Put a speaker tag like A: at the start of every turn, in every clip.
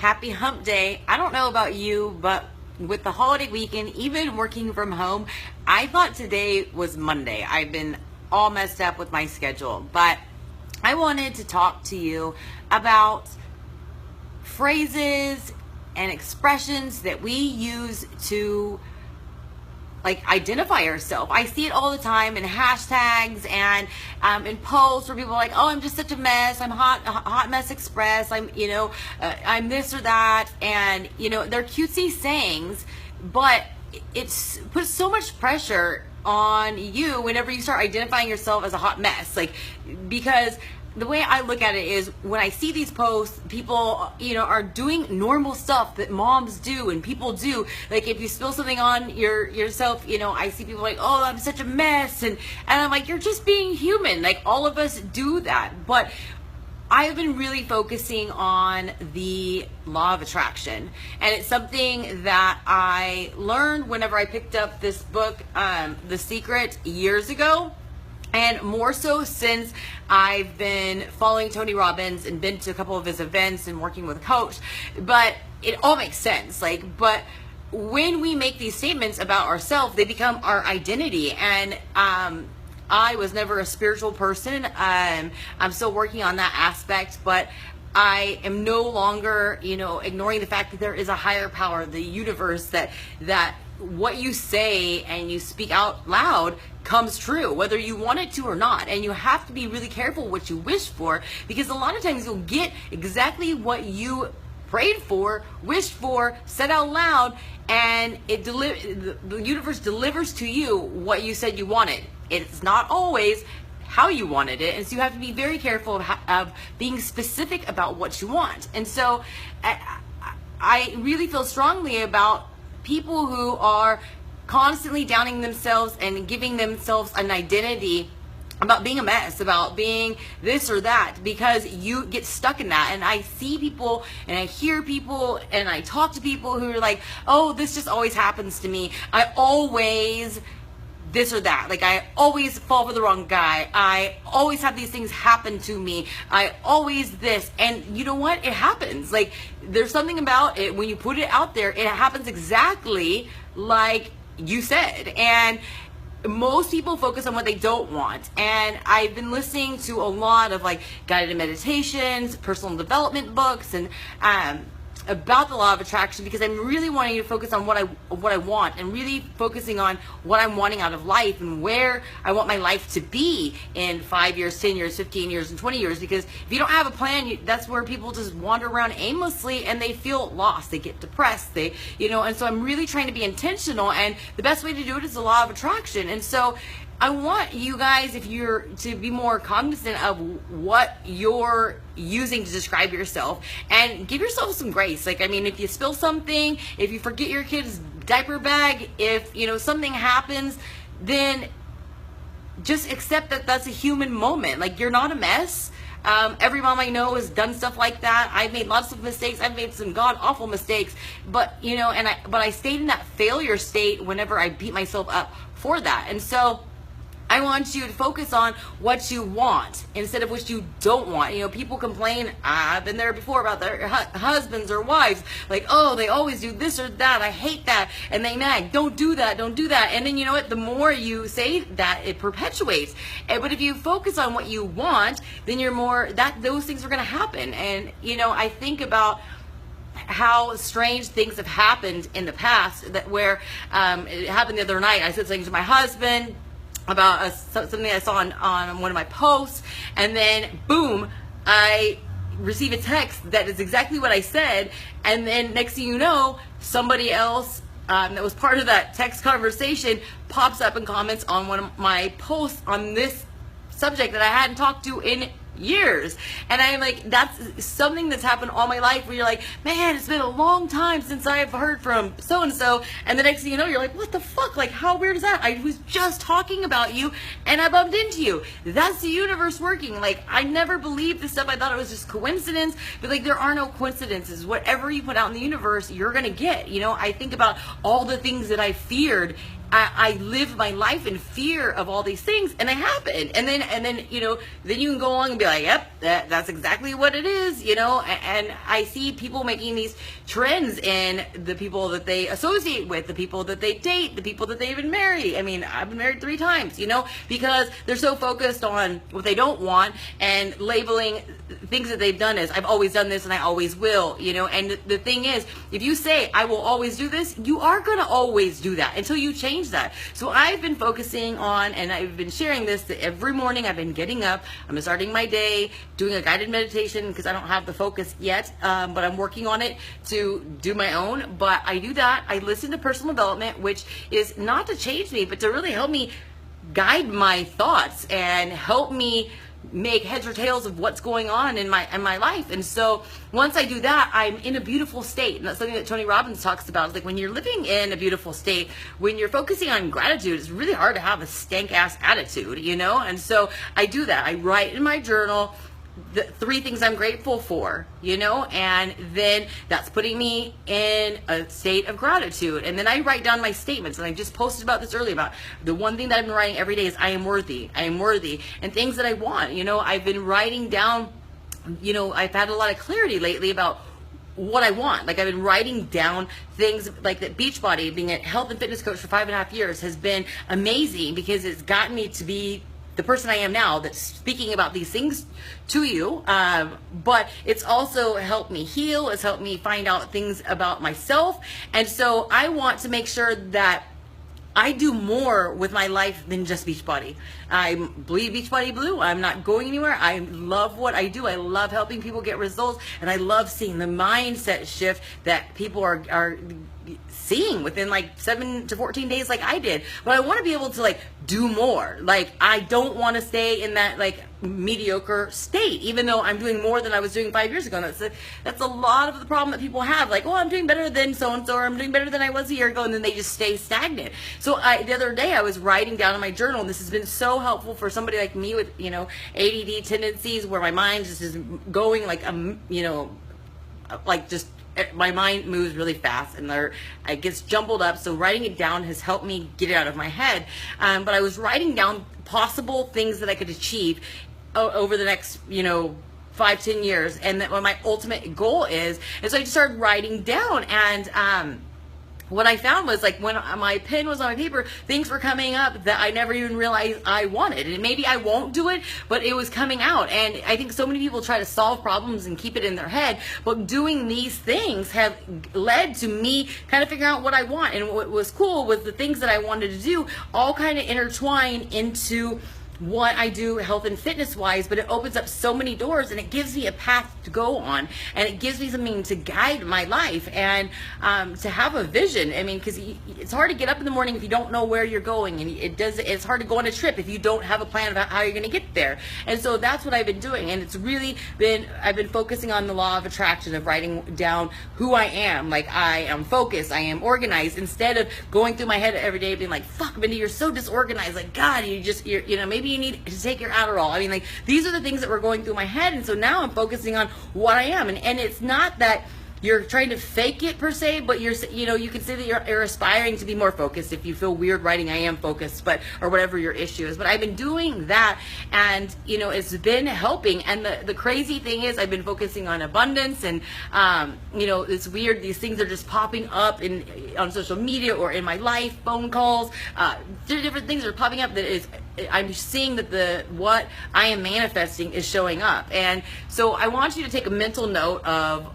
A: Happy hump day. I don't know about you, but with the holiday weekend, even working from home, I thought today was Monday. I've been all messed up with my schedule, but I wanted to talk to you about phrases and expressions that we use to identify ourselves. I see it all the time in hashtags and in posts where people are like, "Oh, I'm just such a mess. I'm hot mess express. I'm this or that." And they're cutesy sayings, but it puts so much pressure on you whenever you start identifying yourself as a hot mess. Because the way I look at it is when I see these posts, people, are doing normal stuff that moms do and people do. Like if you spill something on yourself, I see people like, "Oh, I'm such a mess." And I'm like, you're just being human. Like all of us do that. But I've been really focusing on the law of attraction. And it's something that I learned whenever I picked up this book, The Secret, years ago. And more so since I've been following Tony Robbins and been to a couple of his events and working with a coach. But it all makes sense. But when we make these statements about ourselves, they become our identity. And I was never a spiritual person. I'm still working on that aspect, but I am no longer, ignoring the fact that there is a higher power, the universe, that what you say and you speak out loud comes true, whether you want it to or not. And you have to be really careful what you wish for, because a lot of times you'll get exactly what you prayed for, wished for, said out loud, and the universe delivers to you what you said you wanted. It's not always how you wanted it, and so you have to be very careful of being specific about what you want. And so I really feel strongly about people who are constantly downing themselves and giving themselves an identity about being a mess, about being this or that, because you get stuck in that. And I see people and I hear people and I talk to people who are like, "Oh, this just always happens to me. I always this or that. I always fall for the wrong guy. I always have these things happen to me. I always this." And you know what? It happens. There's something about it when you put it out there, it happens exactly like you said. And most people focus on what they don't want. And I've been listening to a lot of guided meditations, personal development books, and about the law of attraction, because I'm really wanting to focus on what I want, and really focusing on what I'm wanting out of life and where I want my life to be in 5 years, 10 years, 15 years, and 20 years. Because if you don't have a plan, that's where people just wander around aimlessly and they feel lost. They get depressed. And so I'm really trying to be intentional, and the best way to do it is the law of attraction. And so I want you guys, if you're to be more cognizant of what you're using to describe yourself, and give yourself some grace. If you spill something, if you forget your kid's diaper bag, if something happens, then just accept that that's a human moment. You're not a mess. Every mom I know has done stuff like that. I've made lots of mistakes. I've made some god awful mistakes, but I stayed in that failure state whenever I beat myself up for that. And so I want you to focus on what you want instead of what you don't want. People complain, I've been there before, about their husbands or wives. "Oh, they always do this or that. I hate that." And they nag, "Don't do that, don't do that." And then you know what? The more you say that, it perpetuates. But if you focus on what you want, then those things are going to happen. And, I think about how strange things have happened in the past, where it happened the other night. I said something to my husband about something I saw on one of my posts, and then boom, I receive a text that is exactly what I said. And then next thing you know, somebody else that was part of that text conversation pops up and comments on one of my posts on this subject that I hadn't talked to in years. And I'm like, that's something that's happened all my life, where you're like, "Man, it's been a long time since I've heard from so-and-so." And the next thing you know, you're like, "What the fuck? How weird is that? I was just talking about you and I bumped into you." That's the universe working. I never believed this stuff. I thought it was just coincidence, but there are no coincidences. Whatever you put out in the universe, you're going to get. I think about all the things that I feared I live my life in fear of all these things, and they happen. And then you know, then you can go on and be like, yep, that's exactly what it is, you know. And I see people making these trends in the people that they associate with, the people that they date, the people that they even marry. I mean, I've been married 3 times, you know, because they're so focused on what they don't want and labeling things that they've done as, I've always done this and I always will, you know. And the thing is, if you say, I will always do this, you are going to always do that until you change that. So I've been focusing on, and I've been sharing this, that every morning I've been getting up, I'm starting my day, doing a guided meditation, because I don't have the focus yet, but I'm working on it to do my own. But I do that. I listen to personal development, which is not to change me, but to really help me guide my thoughts and help me make heads or tails of what's going on in my life. And so once I do that, I'm in a beautiful state. And that's something that Tony Robbins talks about. It's like when you're living in a beautiful state, when you're focusing on gratitude, it's really hard to have a stank ass attitude, you know. And so I do that. I write in my journal the 3 things I'm grateful for, you know, and then that's putting me in a state of gratitude. And then I write down my statements, and I just posted about this earlier, about the one thing that I've been writing every day is I am worthy, and things that I want. You know, I've been writing down, you know, I've had a lot of clarity lately about what I want. Like, I've been writing down things like that. Beachbody, being a health and fitness coach for 5.5 years, has been amazing because it's gotten me to be the person I am now, that's speaking about these things to you. But it's also helped me heal. It's helped me find out things about myself. And so I want to make sure that I do more with my life than just Beachbody. I believe Beachbody Blue. I'm not going anywhere. I love what I do. I love helping people get results, and I love seeing the mindset shift that people are seeing within like 7 to 14 days, like I did. But I want to be able to like do more. Like, I don't want to stay in that like mediocre state, even though I'm doing more than I was doing 5 years ago. And that's a lot of the problem that people have. Like, oh, I'm doing better than so-and-so, or I'm doing better than I was a year ago, and then they just stay stagnant. So the other day I was writing down in my journal, and this has been so helpful for somebody like me with, you know, ADD tendencies, where my mind just is going like, you know, like just, my mind moves really fast and it gets jumbled up. So writing it down has helped me get it out of my head. But I was writing down possible things that I could achieve over the next, you know, 5-10 years, and that what my ultimate goal is. And so I just started writing down, and what I found was, like, when my pen was on my paper, things were coming up that I never even realized I wanted. And maybe I won't do it, but it was coming out. And I think so many people try to solve problems and keep it in their head, but doing these things have led to me kind of figuring out what I want. And what was cool was the things that I wanted to do all kind of intertwine into what I do health and fitness wise, but it opens up so many doors, and it gives me a path to go on, and it gives me something to guide my life, and to have a vision. I mean, because it's hard to get up in the morning if you don't know where you're going, and it's hard to go on a trip if you don't have a plan about how you're going to get there. And so that's what I've been doing, and it's really been, I've been focusing on the law of attraction, of writing down who I am. Like, I am focused, I am organized, instead of going through my head every day being like, fuck, Mindy, you're so disorganized. Like, God, you're you know, maybe you need to take your Adderall. I mean, like, these are the things that were going through my head. And so now I'm focusing on what I am. And it's not that you're trying to fake it per se, but you're, you know, you can say that you're aspiring to be more focused. If you feel weird writing, I am focused, but, or whatever your issue is. But I've been doing that, and, you know, it's been helping. And the crazy thing is, I've been focusing on abundance, and, you know, it's weird. These things are just popping up on social media or in my life, phone calls, different things are popping up that is, I'm seeing that what I am manifesting is showing up. And so I want you to take a mental note of,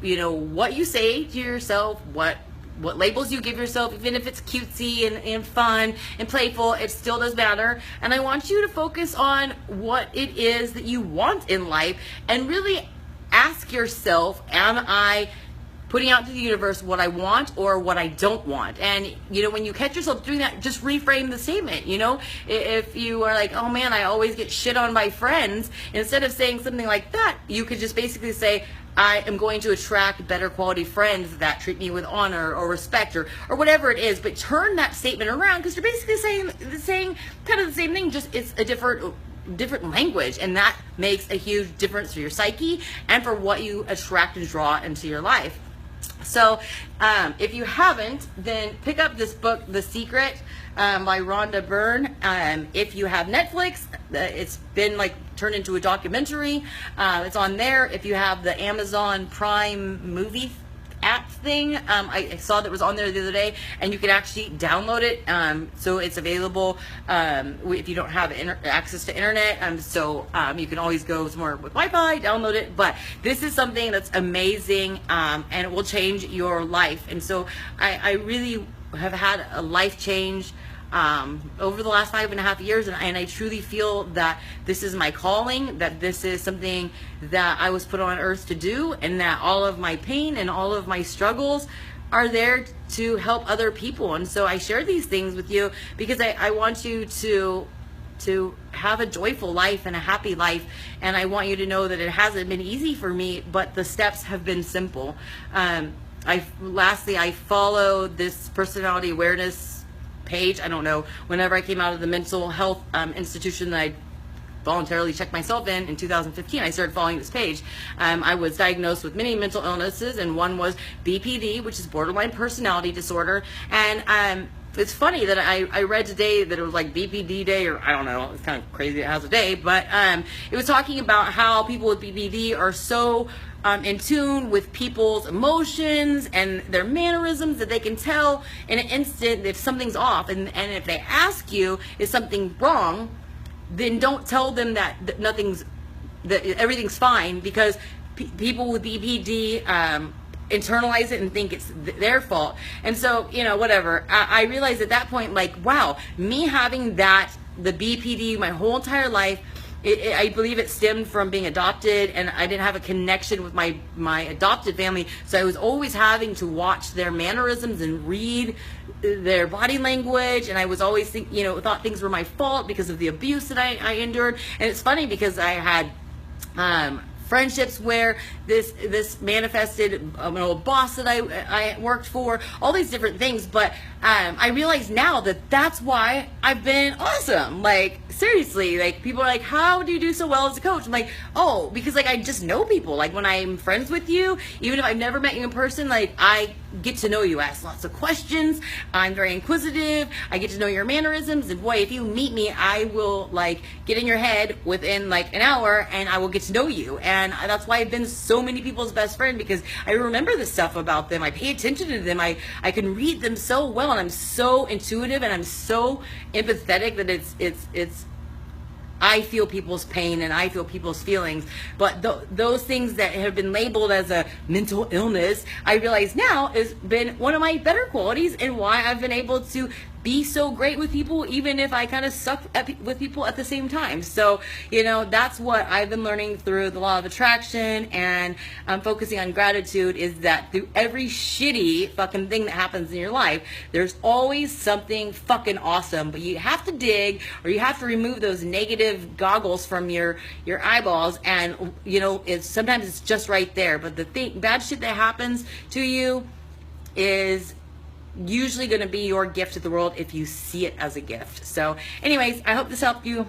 A: you know, what you say to yourself, what labels you give yourself, even if it's cutesy and fun and playful, it still does matter. And I want you to focus on what it is that you want in life, and really ask yourself, am I putting out to the universe what I want or what I don't want? And, you know, when you catch yourself doing that, just reframe the statement. You know, if you are like, oh man, I always get shit on by friends, instead of saying something like that, you could just basically say, I am going to attract better quality friends that treat me with honor or respect, or whatever it is. But turn that statement around, because you're basically saying kind of the same thing, just it's a different language, and that makes a huge difference for your psyche and for what you attract and draw into your life. So if you haven't, then pick up this book, The Secret, by Rhonda Byrne. If you have Netflix, it's been like turned into a documentary. It's on there. If you have the Amazon Prime movie app thing, I saw that was on there the other day, and you can actually download it. So it's available if you don't have access to internet. So you can always go somewhere with Wi-Fi, download it. But this is something that's amazing, and it will change your life. And so I really have had a life change over the last 5.5 years, and I truly feel that this is my calling, that this is something that I was put on earth to do, and that all of my pain and all of my struggles are there to help other people. And so I share these things with you because I want you to have a joyful life and a happy life, and I want you to know that it hasn't been easy for me, but the steps have been simple. Lastly, I follow this personality awareness page. I don't know, whenever I came out of the mental health institution that I voluntarily checked myself in 2015, I started following this page. I was diagnosed with many mental illnesses, and one was BPD, which is borderline personality disorder. And it's funny that I read today that it was like BPD day, or I don't know, it's kind of crazy it has a day, but it was talking about how people with BPD are so in tune with people's emotions and their mannerisms that they can tell in an instant if something's off. And if they ask you, is something wrong, then don't tell them that everything's fine, because people with BPD internalize it and think it's their fault. And so, whatever. I realized at that point, like, wow, me having the BPD my whole entire life, I believe it stemmed from being adopted, and I didn't have a connection with my adopted family, so I was always having to watch their mannerisms and read their body language, and I was always thought things were my fault because of the abuse that I endured. And it's funny because I had friendships where this manifested, an old boss that I worked for, all these different things. But I realize now that that's why I've been awesome. Like, seriously, like, people are like, how do you do so well as a coach? I'm like, oh, because like I just know people. Like, when I'm friends with you, even if I've never met you in person, like, I get to know you, ask lots of questions, I'm very inquisitive, I get to know your mannerisms, and boy, if you meet me, I will like get in your head within like an hour, and I will get to know you. And that's why I've been so many people's best friend, because I remember the stuff about them, I pay attention to them, I can read them so well, and I'm so intuitive, and I'm so empathetic that it's I feel people's pain and I feel people's feelings. But those things that have been labeled as a mental illness, I realize now has been one of my better qualities, and why I've been able to be so great with people, even if I kind of suck with people at the same time. So, that's what I've been learning through the law of attraction, and focusing on gratitude, is that through every shitty fucking thing that happens in your life, there's always something fucking awesome. But you have to dig, or you have to remove those negative goggles from your eyeballs, and sometimes it's just right there. But the bad shit that happens to you is usually going to be your gift to the world if you see it as a gift. So anyways, I hope this helped you.